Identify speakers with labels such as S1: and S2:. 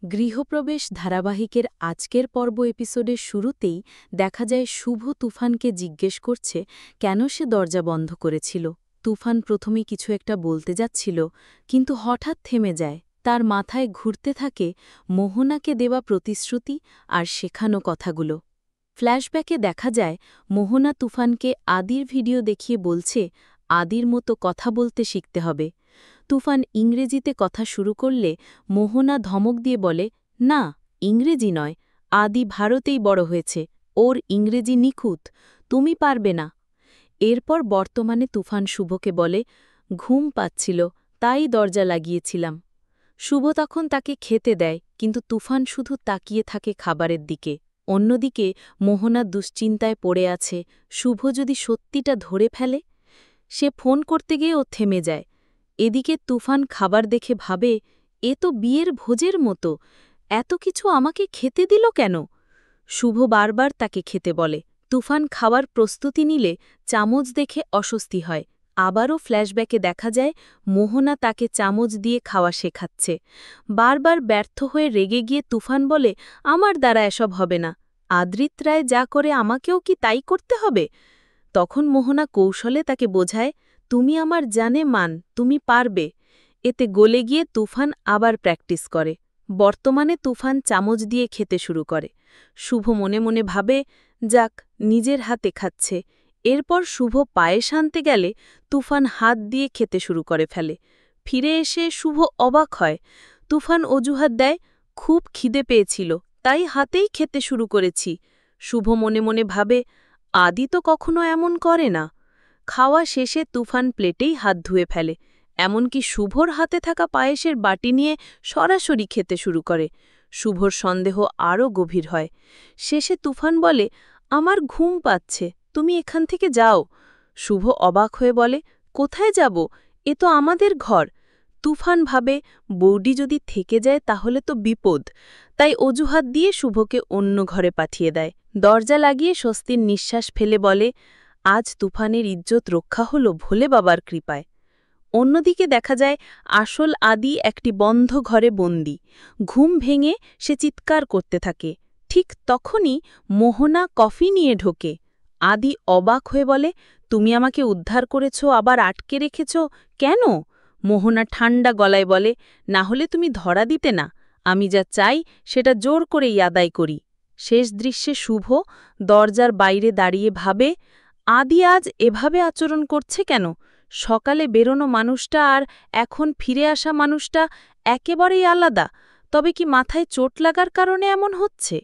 S1: গৃহপ্রবেশ ধারাবাহিকের আজকের পর্ব এপিসোডের শুরুতেই দেখা যায় শুভ তুফানকে জিজ্ঞেস করছে কেন সে দরজা বন্ধ করেছিল। তুফান প্রথমে কিছু একটা বলতে যাচ্ছিল, কিন্তু হঠাৎ থেমে যায়। তার মাথায় ঘুরতে থাকে মোহনাকে দেওয়া প্রতিশ্রুতি আর শেখানো কথাগুলো। ফ্ল্যাশব্যাকে দেখা যায় মোহনা তুফানকে আদির ভিডিও দেখিয়ে বলছে আদির মতো কথা বলতে শিখতে হবে। তুফান ইংরেজিতে কথা শুরু করলে মোহনা ধমক দিয়ে বলে, না, ইংরেজি নয়, আদি ভারতেই বড় হয়েছে, ওর ইংরেজি নিখুঁত, তুমি পারবে না। এরপর বর্তমানে তুফান শুভকে বলে, ঘুম পাচ্ছিল, তাই দরজা লাগিয়েছিলাম। শুভ তখন তাকে খেতে দেয়, কিন্তু তুফান শুধু তাকিয়ে থাকে খাবারের দিকে। অন্যদিকে মোহনা দুশ্চিন্তায় পড়ে আছে, শুভ যদি সত্যিটা ধরে ফেলে। সে ফোন করতে গিয়ে ও থেমে যায়। এদিকে তুফান খাবার দেখে ভাবে, এ তো বিয়ের ভোজের মতো, এত কিছু আমাকে খেতে দিল কেন? শুভ বারবার তাকে খেতে বলে। তুফান খাবার প্রস্তুতি নিলে চামচ দেখে অস্বস্তি হয়। আবারও ফ্ল্যাশব্যাকে দেখা যায় মোহনা তাকে চামচ দিয়ে খাওয়া শেখাচ্ছে। বারবার ব্যর্থ হয়ে রেগে গিয়ে তুফান বলে, আমার দ্বারা এসব হবে না, আদ্রিত রায় যা করে আমাকেও কি তাই করতে হবে? তখন মোহনা কৌশলে তাকে বোঝায়, তুমি আমার জানে মান, তুমি পারবে। এতে গলে গিয়ে তুফান আবার প্র্যাকটিস করে। বর্তমানে তুফান চামচ দিয়ে খেতে শুরু করে। শুভ মনে মনে ভাবে, যাক, নিজের হাতে খাচ্ছে। এরপর শুভ পায়েস আনতে গেলে তুফান হাত দিয়ে খেতে শুরু করে ফেলে। ফিরে এসে শুভ অবাক হয়। তুফান অজুহাত দেয়, খুব খিদে পেয়েছিল, তাই হাতেই খেতে শুরু করেছি। শুভ মনে মনে ভাবে, আদি তো কখনো এমন করে না। খাওয়া শেষে তুফান প্লেটেই হাত ধুয়ে ফেলে, এমনকি শুভর হাতে থাকা পায়েসের বাটি নিয়ে সরাসরি খেতে শুরু করে। শুভর সন্দেহ আরও গভীর হয়। শেষে তুফান বলে, আমার ঘুম পাচ্ছে, তুমি এখান থেকে যাও। শুভ অবাক হয়ে বলে, কোথায় যাব? এ তো আমাদের ঘর। তুফান ভাবে, বৌডি যদি থেকে যায় তাহলে তো বিপদ, তাই অজুহাত দিয়ে শুভকে অন্য ঘরে পাঠিয়ে দেয়। দরজা লাগিয়ে স্বস্তির নিঃশ্বাস ফেলে বলে, আজ তুফানের ইজ্জত রক্ষা হল ভোলে বাবার কৃপায়। অন্যদিকে দেখা যায় আসল আদি একটি বন্ধ ঘরে বন্দী। ঘুম ভেঙে সে চিৎকার করতে থাকে। ঠিক তখনই মোহনা কফি নিয়ে ঢোকে। আদি অবাক হয়ে বলে, তুমি আমাকে উদ্ধার করেছ, আবার আটকে রেখেছ কেন? মোহনা ঠান্ডা গলায় বলে, না হলে তুমি ধরা দিতে না, আমি যা চাই সেটা জোর করেই আদায় করি। শেষ দৃশ্যে শুভ দরজার বাইরে দাঁড়িয়ে ভাবে, আদি আজ এভাবে আচরণ করছে কেন? সকালে বেরোনো মানুষটা আর এখন ফিরে আসা মানুষটা একেবারেই আলাদা। তবে কি মাথায় চোট লাগার কারণে এমন হচ্ছে?